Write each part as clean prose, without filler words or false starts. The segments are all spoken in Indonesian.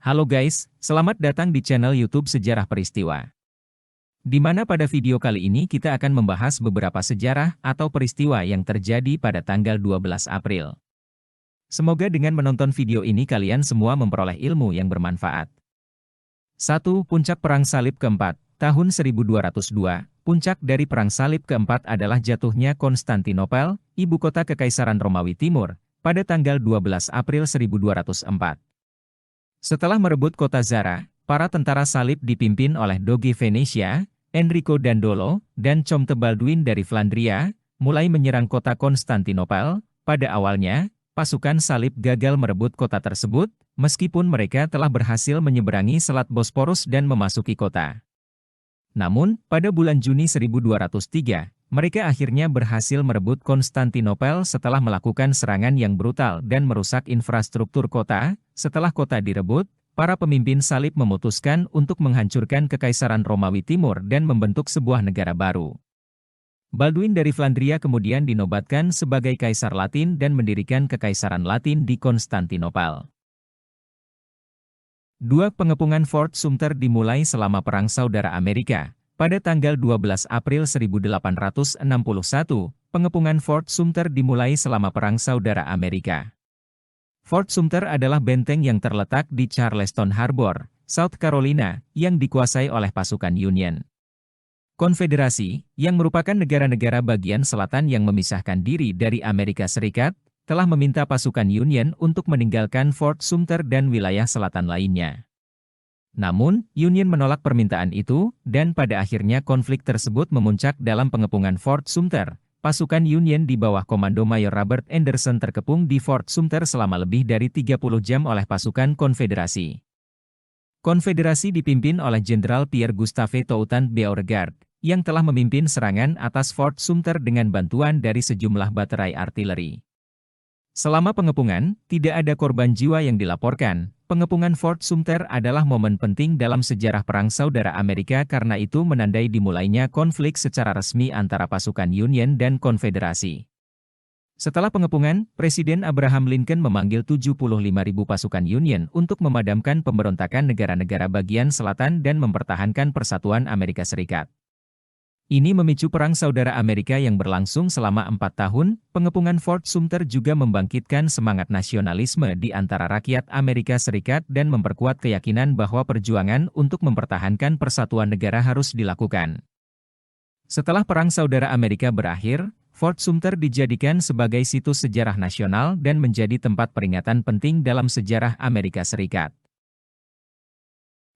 Halo guys, selamat datang di channel YouTube Sejarah Peristiwa. Di mana pada video kali ini kita akan membahas beberapa sejarah atau peristiwa yang terjadi pada tanggal 12 April. Semoga dengan menonton video ini kalian semua memperoleh ilmu yang bermanfaat. 1. Puncak Perang Salib Keempat, tahun 1202. Puncak dari Perang Salib Keempat adalah jatuhnya Konstantinopel, ibu kota Kekaisaran Romawi Timur, pada tanggal 12 April 1204. Setelah merebut kota Zara, para tentara salib dipimpin oleh Doge Venetia, Enrico Dandolo, dan Comte Balduin dari Flandria, mulai menyerang kota Konstantinopel. Pada awalnya, pasukan salib gagal merebut kota tersebut, meskipun mereka telah berhasil menyeberangi Selat Bosporus dan memasuki kota. Namun, pada bulan Juni 1203, mereka akhirnya berhasil merebut Konstantinopel setelah melakukan serangan yang brutal dan merusak infrastruktur kota. Setelah kota direbut, para pemimpin salib memutuskan untuk menghancurkan Kekaisaran Romawi Timur dan membentuk sebuah negara baru. Balduin dari Flandria kemudian dinobatkan sebagai Kaisar Latin dan mendirikan Kekaisaran Latin di Konstantinopel. 2. Pengepungan Fort Sumter dimulai selama Perang Saudara Amerika. Pada tanggal 12 April 1861, pengepungan Fort Sumter dimulai selama Perang Saudara Amerika. Fort Sumter adalah benteng yang terletak di Charleston Harbor, South Carolina, yang dikuasai oleh pasukan Union. Konfederasi, yang merupakan negara-negara bagian selatan yang memisahkan diri dari Amerika Serikat, telah meminta pasukan Union untuk meninggalkan Fort Sumter dan wilayah selatan lainnya. Namun, Union menolak permintaan itu, dan pada akhirnya konflik tersebut memuncak dalam pengepungan Fort Sumter. Pasukan Union di bawah komando Mayor Robert Anderson terkepung di Fort Sumter selama lebih dari 30 jam oleh pasukan Konfederasi. Konfederasi dipimpin oleh Jenderal Pierre Gustave Toutant Beauregard, yang telah memimpin serangan atas Fort Sumter dengan bantuan dari sejumlah baterai artileri. Selama pengepungan, tidak ada korban jiwa yang dilaporkan. Pengepungan Fort Sumter adalah momen penting dalam sejarah Perang Saudara Amerika karena itu menandai dimulainya konflik secara resmi antara pasukan Union dan Konfederasi. Setelah pengepungan, Presiden Abraham Lincoln memanggil 75.000 pasukan Union untuk memadamkan pemberontakan negara-negara bagian selatan dan mempertahankan persatuan Amerika Serikat. Ini memicu Perang Saudara Amerika yang berlangsung selama 4 tahun. Pengepungan Fort Sumter juga membangkitkan semangat nasionalisme di antara rakyat Amerika Serikat dan memperkuat keyakinan bahwa perjuangan untuk mempertahankan persatuan negara harus dilakukan. Setelah Perang Saudara Amerika berakhir, Fort Sumter dijadikan sebagai situs sejarah nasional dan menjadi tempat peringatan penting dalam sejarah Amerika Serikat.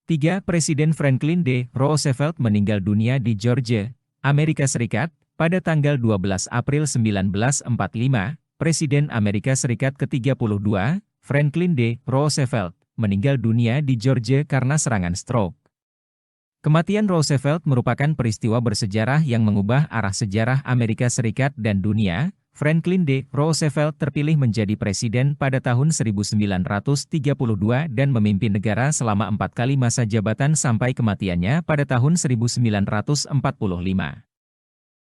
3. Presiden Franklin D. Roosevelt meninggal dunia di Georgia, Amerika Serikat, pada tanggal 12 April 1945, Presiden Amerika Serikat ke-32, Franklin D. Roosevelt, meninggal dunia di Georgia karena serangan stroke. Kematian Roosevelt merupakan peristiwa bersejarah yang mengubah arah sejarah Amerika Serikat dan dunia. Franklin D. Roosevelt terpilih menjadi presiden pada tahun 1932 dan memimpin negara selama 4 kali masa jabatan sampai kematiannya pada tahun 1945.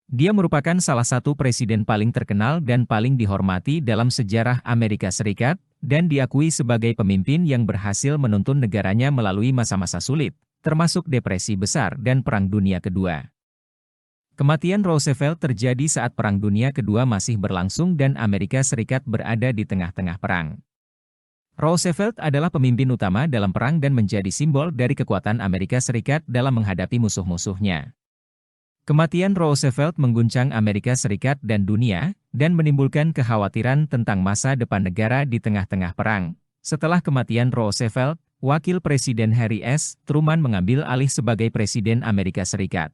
Dia merupakan salah satu presiden paling terkenal dan paling dihormati dalam sejarah Amerika Serikat, dan diakui sebagai pemimpin yang berhasil menuntun negaranya melalui masa-masa sulit, termasuk Depresi Besar dan Perang Dunia Kedua. Kematian Roosevelt terjadi saat Perang Dunia Kedua masih berlangsung dan Amerika Serikat berada di tengah-tengah perang. Roosevelt adalah pemimpin utama dalam perang dan menjadi simbol dari kekuatan Amerika Serikat dalam menghadapi musuh-musuhnya. Kematian Roosevelt mengguncang Amerika Serikat dan dunia, dan menimbulkan kekhawatiran tentang masa depan negara di tengah-tengah perang. Setelah kematian Roosevelt, Wakil Presiden Harry S. Truman mengambil alih sebagai Presiden Amerika Serikat.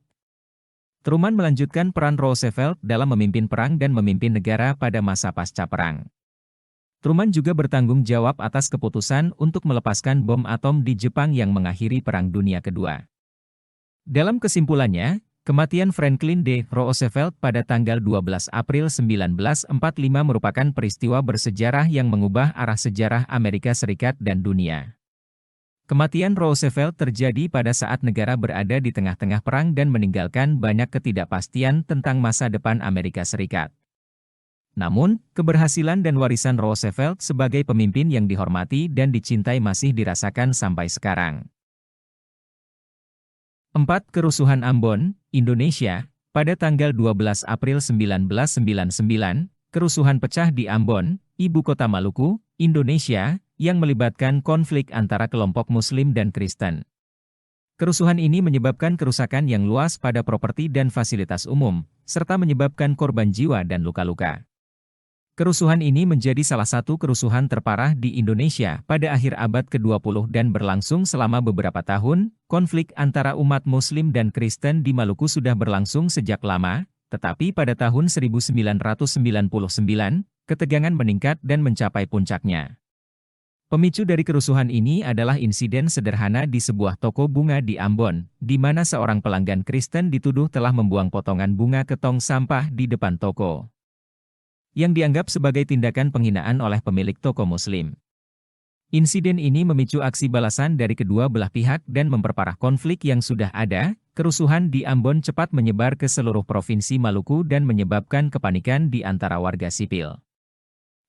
Truman melanjutkan peran Roosevelt dalam memimpin perang dan memimpin negara pada masa pasca perang. Truman juga bertanggung jawab atas keputusan untuk melepaskan bom atom di Jepang yang mengakhiri Perang Dunia Kedua. Dalam kesimpulannya, kematian Franklin D. Roosevelt pada tanggal 12 April 1945 merupakan peristiwa bersejarah yang mengubah arah sejarah Amerika Serikat dan dunia. Kematian Roosevelt terjadi pada saat negara berada di tengah-tengah perang dan meninggalkan banyak ketidakpastian tentang masa depan Amerika Serikat. Namun, keberhasilan dan warisan Roosevelt sebagai pemimpin yang dihormati dan dicintai masih dirasakan sampai sekarang. 4. Kerusuhan Ambon, Indonesia. Pada tanggal 12 April 1999, kerusuhan pecah di Ambon, ibu kota Maluku, Indonesia, yang melibatkan konflik antara kelompok Muslim dan Kristen. Kerusuhan ini menyebabkan kerusakan yang luas pada properti dan fasilitas umum, serta menyebabkan korban jiwa dan luka-luka. Kerusuhan ini menjadi salah satu kerusuhan terparah di Indonesia pada akhir abad ke-20 dan berlangsung selama beberapa tahun. Konflik antara umat Muslim dan Kristen di Maluku sudah berlangsung sejak lama, tetapi pada tahun 1999, ketegangan meningkat dan mencapai puncaknya. Pemicu dari kerusuhan ini adalah insiden sederhana di sebuah toko bunga di Ambon, di mana seorang pelanggan Kristen dituduh telah membuang potongan bunga ke tong sampah di depan toko, yang dianggap sebagai tindakan penghinaan oleh pemilik toko Muslim. Insiden ini memicu aksi balasan dari kedua belah pihak dan memperparah konflik yang sudah ada. Kerusuhan di Ambon cepat menyebar ke seluruh provinsi Maluku dan menyebabkan kepanikan di antara warga sipil.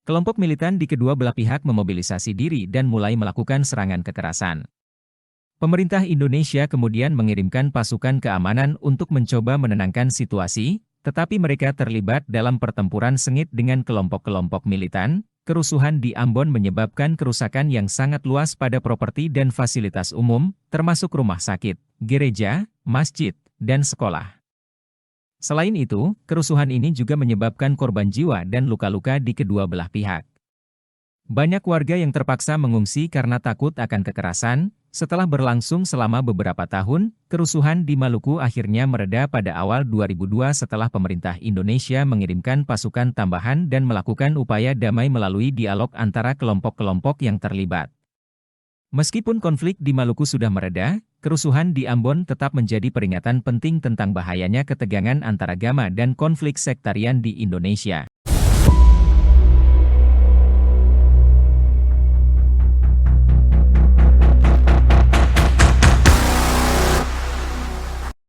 Kelompok militan di kedua belah pihak memobilisasi diri dan mulai melakukan serangan kekerasan. Pemerintah Indonesia kemudian mengirimkan pasukan keamanan untuk mencoba menenangkan situasi, tetapi mereka terlibat dalam pertempuran sengit dengan kelompok-kelompok militan. Kerusuhan di Ambon menyebabkan kerusakan yang sangat luas pada properti dan fasilitas umum, termasuk rumah sakit, gereja, masjid, dan sekolah. Selain itu, kerusuhan ini juga menyebabkan korban jiwa dan luka-luka di kedua belah pihak. Banyak warga yang terpaksa mengungsi karena takut akan kekerasan. Setelah berlangsung selama beberapa tahun, kerusuhan di Maluku akhirnya mereda pada awal 2002 setelah pemerintah Indonesia mengirimkan pasukan tambahan dan melakukan upaya damai melalui dialog antara kelompok-kelompok yang terlibat. Meskipun konflik di Maluku sudah mereda, kerusuhan di Ambon tetap menjadi peringatan penting tentang bahayanya ketegangan antaragama dan konflik sektarian di Indonesia.